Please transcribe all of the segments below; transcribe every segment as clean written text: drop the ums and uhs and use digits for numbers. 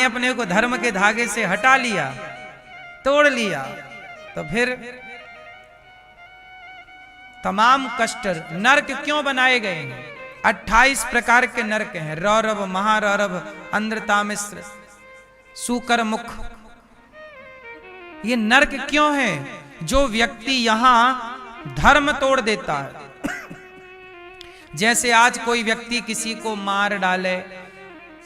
आपने अपने को धर्म के धागे से हटा लिया, तोड़ लिया, तो फिर तमाम कष्ट नरक क्यों बनाए गए हैं? 28 प्रकार के नरक हैं। रौरव, महारौरव, अंधतामिश्र, सूकर मुख। ये नरक क्यों है? जो व्यक्ति यहां धर्म तोड़ देता है। जैसे आज कोई व्यक्ति किसी को मार डाले,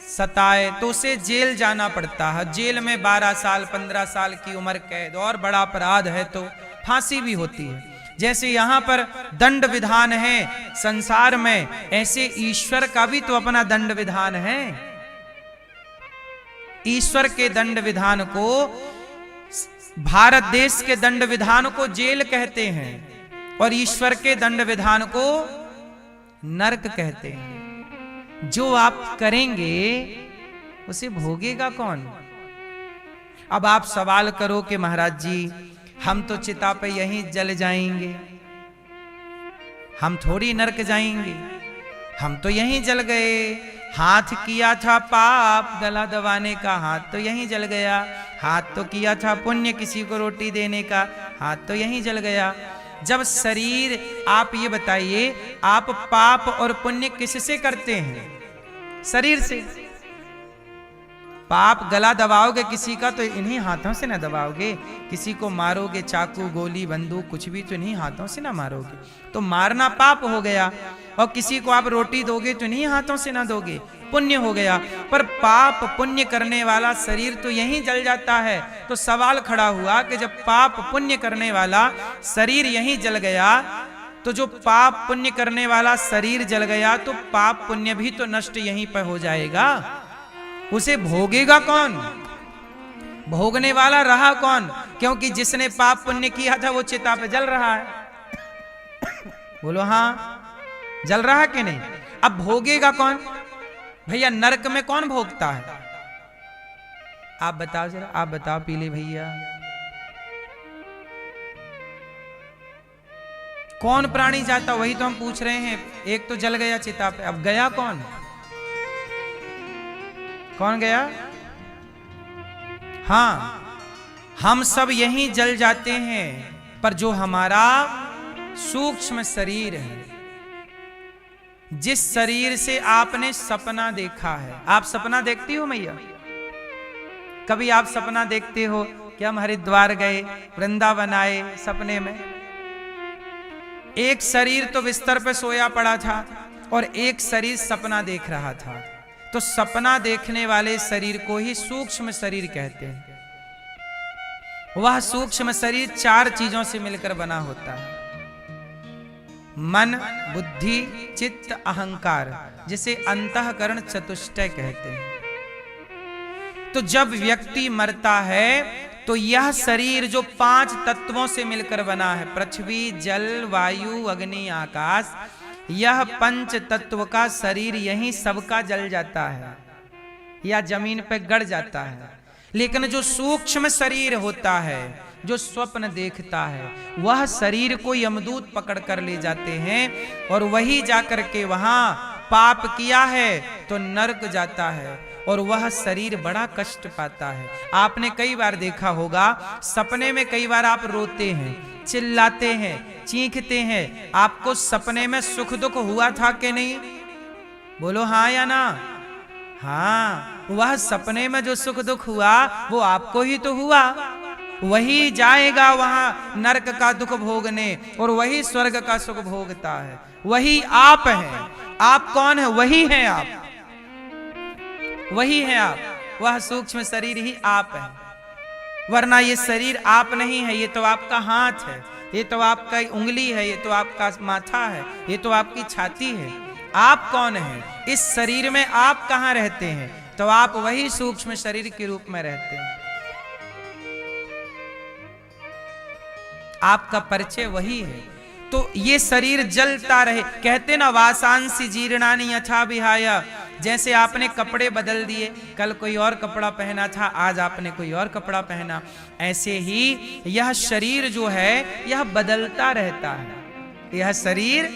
सताए, तो उसे जेल जाना पड़ता है। जेल में 12 साल 15 साल की उम्र कैद, और बड़ा अपराध है तो फांसी भी होती है। जैसे यहां पर दंड विधान है संसार में, ऐसे ईश्वर का भी तो अपना दंड विधान है। ईश्वर के दंड विधान को, भारत देश के दंड विधान को जेल कहते हैं, और ईश्वर के दंड विधान को नरक कहते हैं। जो आप करेंगे उसे भोगेगा कौन? अब आप सवाल करो कि महाराज जी हम तो चिता पे यहीं जल जाएंगे, हम थोड़ी नरक जाएंगे, हम तो यहीं जल गए। हाथ किया था पाप गला दबाने का, हाथ तो यहीं जल गया। हाथ तो किया था पुण्य किसी को रोटी देने का, हाथ तो यहीं जल गया। जब शरीर, आप ये बताइए, आप पाप और पुण्य किससे करते हैं? शरीर से। पाप गला दबाओगे किसी का तो इन्हीं हाथों से ना दबाओगे। किसी को मारोगे, चाकू गोली बंदूक कुछ भी, तो इन्हीं हाथों से ना मारोगे, तो मारना पाप हो गया। और किसी को आप रोटी दोगे तो इन्हीं हाथों से ना दोगे, पुण्य हो गया। पर पाप पुण्य करने वाला शरीर तो यहीं जल जाता है। तो सवाल खड़ा हुआ कि जब पाप पुण्य करने वाला शरीर यहीं जल गया, तो जो पाप पुण्य करने वाला शरीर जल गया, तो पाप पुण्य भी तो नष्ट यहीं पर हो जाएगा। उसे भोगेगा कौन? भोगने वाला रहा कौन? क्योंकि जिसने पाप पुण्य किया था वो चिता पे जल रहा है। बोलो हाँ, जल रहा कि नहीं? अब भोगेगा कौन? भैया नरक में कौन भोगता है? आप बताओ जरा, आप बताओ पीले भैया, कौन प्राणी जाता? वही तो हम पूछ रहे हैं। एक तो जल गया चिता पे, अब गया कौन? कौन गया? हां, हम सब यहीं जल जाते हैं, पर जो हमारा सूक्ष्म शरीर है, जिस शरीर से आपने सपना देखा है। आप सपना देखती हो मैया? कभी आप सपना देखते हो कि हम हरिद्वार गए, वृंदावन आए? सपने में एक शरीर तो बिस्तर पे सोया पड़ा था और एक शरीर सपना देख रहा था। तो सपना देखने वाले शरीर को ही सूक्ष्म शरीर कहते हैं। वह सूक्ष्म शरीर 4 चीजों से मिलकर बना होता है। मन, बुद्धि, चित्त, अहंकार, जिसे अंतःकरण चतुष्टय कहते हैं। तो जब व्यक्ति मरता है तो यह शरीर जो 5 तत्वों से मिलकर बना है, पृथ्वी, जल, वायु, अग्नि, आकाश, यह 5 तत्व का शरीर यहीं सबका जल जाता है या जमीन पर गड़ जाता है। लेकिन जो सूक्ष्म शरीर होता है, जो स्वप्न देखता है, वह शरीर को यमदूत पकड़ कर ले जाते हैं और वही जाकर के वहां पाप किया है तो नरक जाता है और वह शरीर बड़ा कष्ट पाता है। आपने कई बार देखा होगा, सपने में कई बार आप रोते हैं, चिल्लाते हैं, चीखते हैं। आपको सपने में सुख दुख हुआ था कि नहीं? बोलो हाँ या ना? हाँ, वह सपने में जो सुख दुख हुआ वो आपको ही तो हुआ। वही जाएगा वहां नरक का दुख भोगने और वही स्वर्ग का सुख भोगता है। वही आप हैं। आप कौन है? वही हैं आप, वही हैं आप। वह सूक्ष्म शरीर ही आप है, वरना ये शरीर आप नहीं है। ये तो आपका हाथ है, ये तो आपका उंगली है, ये तो आपका माथा है, ये तो आपकी छाती है। आप कौन है? इस शरीर में आप कहां रहते हैं? तो आप वही सूक्ष्म शरीर के रूप में रहते हैं। आपका परिचय वही है। तो ये शरीर जलता रहे। कहते ना, वासांसी जीर्णानि यथा विहाय। जैसे आपने कपड़े बदल दिए, कल कोई और कपड़ा पहना था, आज आपने कोई और कपड़ा पहना, ऐसे ही यह शरीर जो है यह बदलता रहता है। यह शरीर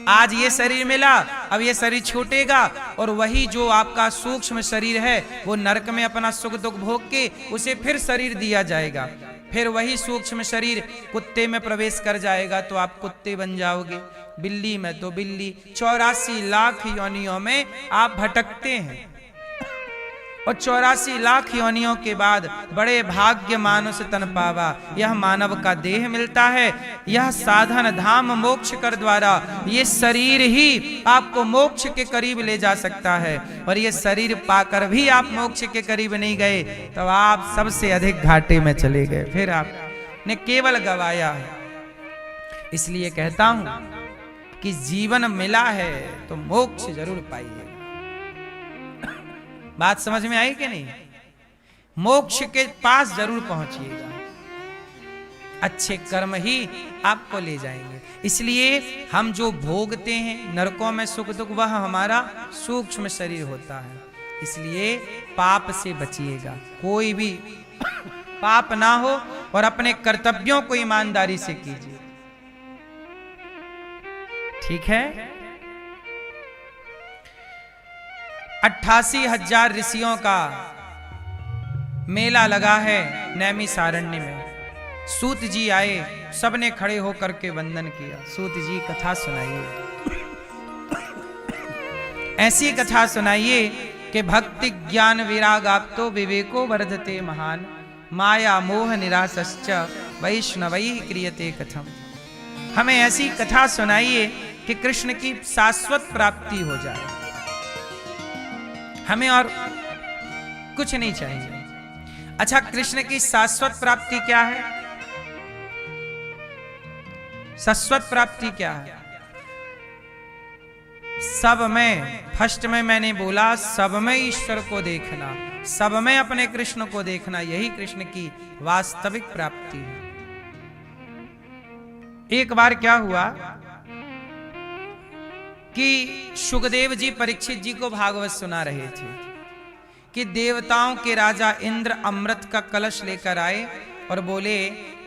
आज ये शरीर मिला, अब ये शरीर छूटेगा और वही जो आपका सूक्ष्म शरीर है वो नरक में अपना सुख दुख भोग के उसे फिर शरीर दिया जाएगा। फिर वही सूक्ष्म शरीर कुत्ते में प्रवेश कर जाएगा तो आप कुत्ते बन जाओगे, बिल्ली में तो बिल्ली। 84 लाख योनियों में आप भटकते हैं और 84 लाख योनियों के बाद बड़े भाग्य मानुष तन पावा, यह मानव का देह मिलता है। यह साधन धाम मोक्ष कर द्वारा ये शरीर ही आपको मोक्ष के करीब ले जा सकता है, और ये शरीर पाकर भी आप मोक्ष के करीब नहीं गए तो आप सबसे अधिक घाटे में चले गए, फिर आपने केवल गवाया है। इसलिए कहता हूं कि जीवन मिला है तो मोक्ष जरूर पाइए। बात समझ में आई कि नहीं? मोक्ष के पास जरूर पहुंचिएगा, अच्छे कर्म ही आपको ले जाएंगे। इसलिए हम जो भोगते हैं नरकों में सुख दुख, वह हमारा सूक्ष्म शरीर होता है। इसलिए पाप से बचिएगा, कोई भी पाप ना हो और अपने कर्तव्यों को ईमानदारी से कीजिए, ठीक है। 88,000 ऋषियों का मेला लगा है नैमिषारण्य में। सूत जी आए, सबने खड़े होकर के वंदन किया। सूत जी कथा सुनाइए, ऐसी कथा सुनाइए कि भक्ति ज्ञान विराग आप तो विवेको वर्धते महान, माया मोह निराशश्च वैष्णवैः क्रियते कथम। हमें ऐसी कथा सुनाइए कि कृष्ण की शाश्वत प्राप्ति हो जाए, हमें और कुछ नहीं चाहिए। अच्छा, कृष्ण की शाश्वत प्राप्ति क्या है? शाश्वत प्राप्ति क्या है? सब में, फर्स्ट में मैंने बोला सब में ईश्वर को देखना, सब में अपने कृष्ण को देखना, यही कृष्ण की वास्तविक प्राप्ति है। एक बार क्या हुआ कि सुखदेव जी परीक्षित जी को भागवत सुना रहे थे कि देवताओं के राजा इंद्र अमृत का कलश लेकर आए और बोले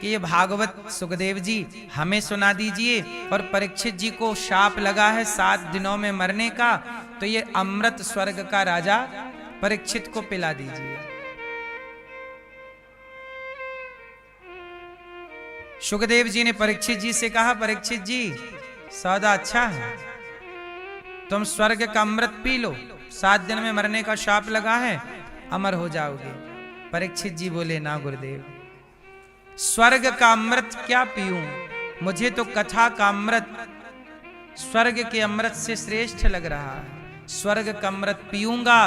कि ये भागवत सुखदेव जी हमें सुना दीजिए, और परीक्षित जी को शाप लगा है 7 दिनों में मरने का, तो ये अमृत स्वर्ग का राजा परीक्षित को पिला दीजिए। सुखदेव जी ने परीक्षित जी से कहा, परीक्षित जी सौदा अच्छा है, तुम स्वर्ग का अमृत पी लो, 7 दिन में मरने का शाप लगा है, अमर हो जाओगे। परीक्षित जी बोले, ना गुरुदेव, स्वर्ग का अमृत क्या पीऊं, मुझे तो कथा का अमृत स्वर्ग के अमृत से श्रेष्ठ लग रहा है। स्वर्ग का अमृत पीऊंगा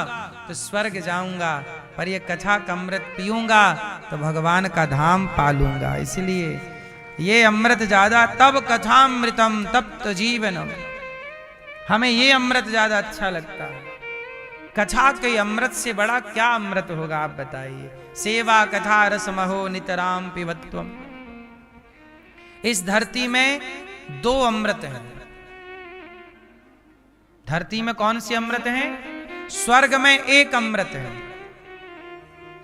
तो स्वर्ग जाऊंगा, पर यह कथा का अमृत पीऊंगा तो भगवान का धाम पालूंगा। इसलिए ये अमृत ज्यादा, तब कथामृतम तप्त जीवनम, हमें ये अमृत ज्यादा अच्छा लगता है। कथा के अमृत से बड़ा क्या अमृत होगा आप बताइए। सेवा कथा रसमहो नितराम पिबत्वम। इस धरती में 2 अमृत हैं। धरती में कौन सी अमृत हैं? स्वर्ग में 1 अमृत है,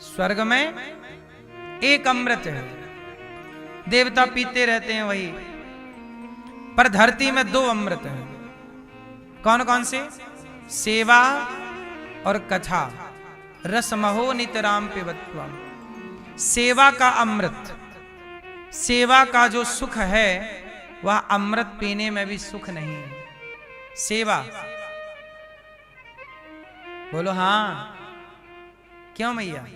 स्वर्ग में 1 अमृत है, देवता पीते रहते हैं वही, पर धरती में 2 अमृत हैं। कौन कौन से? सेवा और कथा। रसमहो नितराम पिबत्वम। सेवा का अमृत, सेवा का जो सुख है वह अमृत पीने में भी सुख नहीं है। सेवा, बोलो हाँ, क्यों मैया?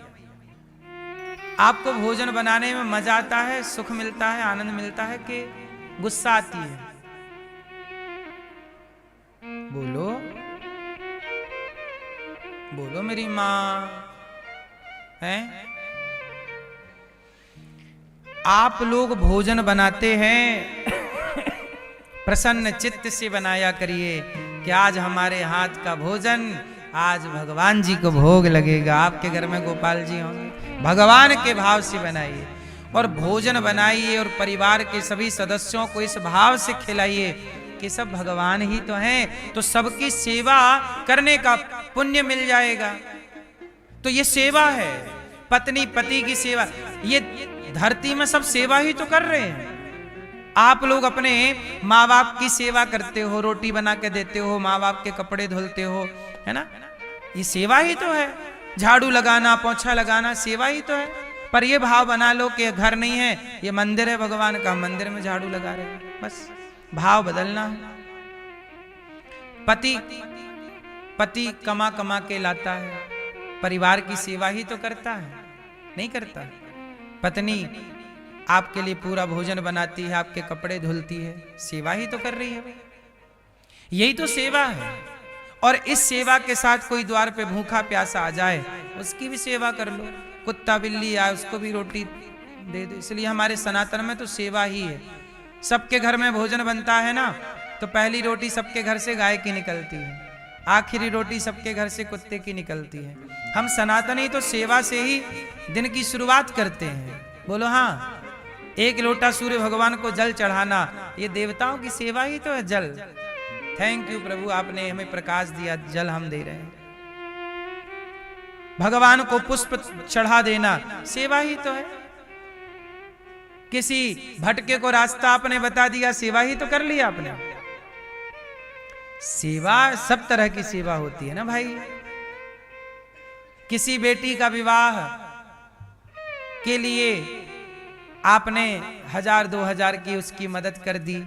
आपको भोजन बनाने में मजा आता है, सुख मिलता है, आनंद मिलता है कि गुस्सा आती है? बोलो बोलो मेरी माँ है। आप लोग भोजन बनाते हैं प्रसन्न चित्त से बनाया करिए कि आज हमारे हाथ का भोजन आज भगवान जी को भोग लगेगा। आपके घर में गोपाल जी होंगे, भगवान के भाव से बनाइए और भोजन बनाइए और परिवार के सभी सदस्यों को इस भाव से खिलाइए कि सब भगवान ही तो हैं, तो सबकी सेवा करने का पुण्य मिल जाएगा। तो ये सेवा है, पत्नी पति की सेवा। ये धरती में सब सेवा ही तो कर रहे हैं, आप लोग अपने माँ बाप की सेवा करते हो, रोटी बना के देते हो, माँ बाप के कपड़े धुलते हो, है ना, ये सेवा ही तो है। झाड़ू लगाना, पोछा लगाना सेवा ही तो है। पर ये भाव बना लो कि घर नहीं है, ये मंदिर है भगवान का, मंदिर में झाड़ू लगा रहे हैं, बस भाव बदलना है। पति कमा कमा के लाता है, परिवार की सेवा ही तो करता है, नहीं करता। पत्नी आपके लिए पूरा भोजन बनाती है, आपके कपड़े धुलती है, सेवा ही तो कर रही है, यही तो सेवा है। और इस सेवा के साथ कोई द्वार पे भूखा प्यासा आ जाए, उसकी भी सेवा कर लो। कुत्ता बिल्ली आए, उसको भी रोटी दे दो। इसलिए हमारे सनातन में तो सेवा ही है। सबके घर में भोजन बनता है ना, तो पहली रोटी सबके घर से गाय की निकलती है, आखिरी रोटी सबके घर से कुत्ते की निकलती है। हम सनातनी तो सेवा से ही दिन की शुरुआत करते हैं। बोलो हाँ। एक लोटा सूर्य भगवान को जल चढ़ाना, ये देवताओं की सेवा ही तो है। जल, थैंक यू प्रभु, आपने हमें प्रकाश दिया, जल हम दे रहे हैं। भगवान को पुष्प चढ़ा देना सेवा ही तो है। किसी भटके को रास्ता आपने बता दिया, सेवा ही तो कर लिया आपने। सेवा सब तरह की सेवा होती है ना भाई। किसी बेटी का विवाह के लिए आपने 1000-2000 की उसकी मदद कर दी,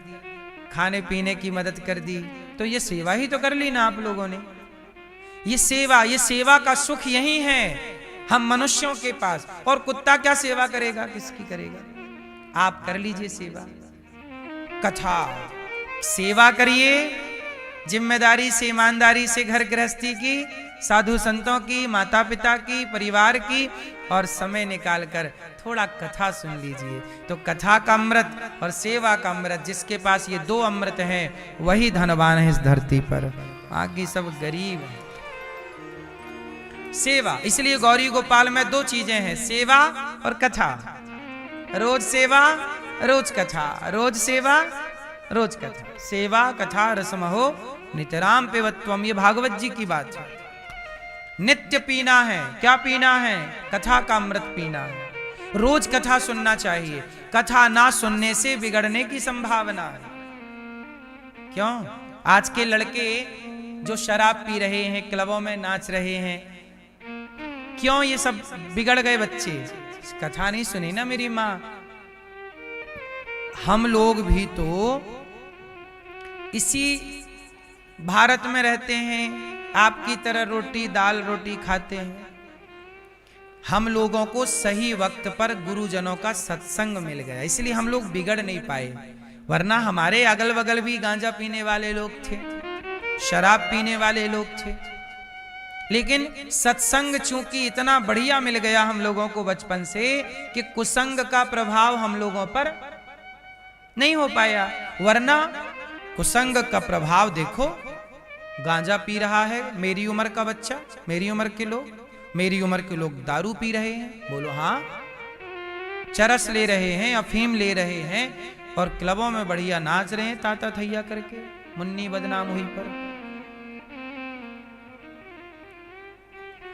खाने पीने की मदद कर दी, तो ये सेवा ही तो कर ली ना आप लोगों ने। ये सेवा का सुख यही है हम मनुष्यों के पास। और कुत्ता क्या सेवा करेगा, किसकी करेगा? आप कर लीजिए सेवा। कथा सेवा करिए, जिम्मेदारी से, ईमानदारी से घर गृहस्थी की, साधु संतों की, माता पिता की, परिवार की, और समय निकालकर थोड़ा कथा सुन लीजिए। तो कथा का अमृत और सेवा का अमृत, जिसके पास ये 2 अमृत हैं, वही धनवान है इस धरती पर, बाकी सब गरीब है। सेवा, इसलिए गौरी गोपाल में 2 चीजें हैं, सेवा और कथा। रोज सेवा, रोज कथा, रोज सेवा, रोज कथा। सेवा कथा रसमहो नितराम पिबत्वम, ये भागवत जी की बात है। नित्य पीना है, क्या पीना है? कथा का अमृत पीना है। रोज कथा सुनना चाहिए। कथा ना सुनने से बिगड़ने की संभावना है। क्यों? आज के लड़के जो शराब पी रहे हैं, क्लबों में नाच रहे हैं, क्यों ये सब बिगड़ गए बच्चे? कथा नहीं सुनी ना मेरी माँ। हम लोग भी तो इसी भारत में रहते हैं, आपकी तरह रोटी दाल रोटी खाते हैं। हम लोगों को सही वक्त पर गुरुजनों का सत्संग मिल गया, इसलिए हम लोग बिगड़ नहीं पाए। वरना हमारे अगल बगल भी गांजा पीने वाले लोग थे, शराब पीने वाले लोग थे। लेकिन सत्संग चूंकि इतना बढ़िया मिल गया हम लोगों को बचपन से, कि कुसंग का प्रभाव हम लोगों पर नहीं हो पाया। वरना कुसंग का प्रभाव देखो, गांजा पी रहा है मेरी उम्र का बच्चा, मेरी उम्र के लोग, मेरी उम्र के लोग दारू पी रहे हैं। बोलो हाँ। चरस ले रहे हैं, अफीम ले रहे हैं, और क्लबों में बढ़िया नाच रहे हैं ताता थैया करके, मुन्नी बदनाम हुई पर।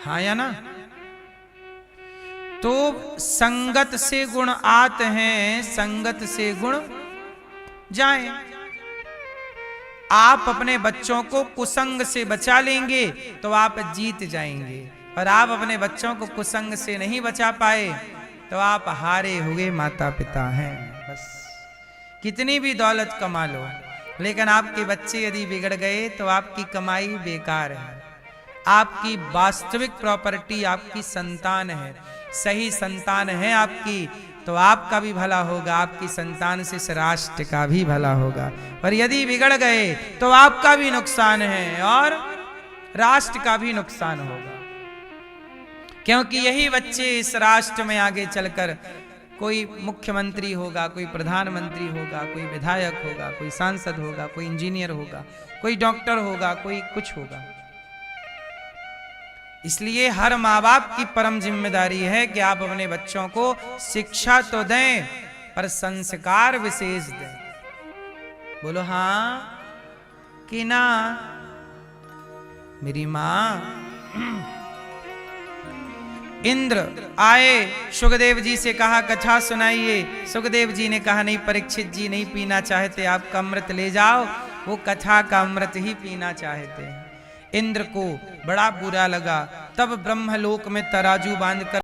हाँ या ना? तो संगत से गुण आते हैं, संगत से गुण जाएं। आप अपने बच्चों को कुसंग से बचा लेंगे तो आप जीत जाएंगे, और आप अपने बच्चों को कुसंग से नहीं बचा पाए तो आप हारे हुए माता पिता हैं। बस कितनी भी दौलत कमा लो, लेकिन आपके बच्चे यदि बिगड़ गए तो आपकी कमाई बेकार है। आपकी वास्तविक प्रॉपर्टी आपकी संतान है। सही संतान है आपकी तो आपका भी भला होगा, आपकी संतान से इस राष्ट्र का भी भला होगा। और यदि बिगड़ गए तो आपका भी नुकसान है और राष्ट्र का भी नुकसान होगा, क्योंकि यही बच्चे इस राष्ट्र में आगे चलकर कोई मुख्यमंत्री होगा, कोई प्रधानमंत्री होगा, कोई विधायक होगा, कोई सांसद होगा, कोई इंजीनियर होगा, कोई डॉक्टर होगा, कोई कुछ होगा। इसलिए हर माँ बाप की परम जिम्मेदारी है कि आप अपने बच्चों को शिक्षा तो दें, पर संस्कार विशेष दें। बोलो हाँ कि ना? मेरी माँ इंद्र आए, सुखदेव जी से कहा कथा सुनाइए। सुखदेव जी ने कहा नहीं परीक्षित जी नहीं पीना चाहते, आपका अमृत ले जाओ, वो कथा का अमृत ही पीना चाहते हैं। इंद्र को बड़ा बुरा लगा। तब ब्रह्मलोक में तराजू बांधकर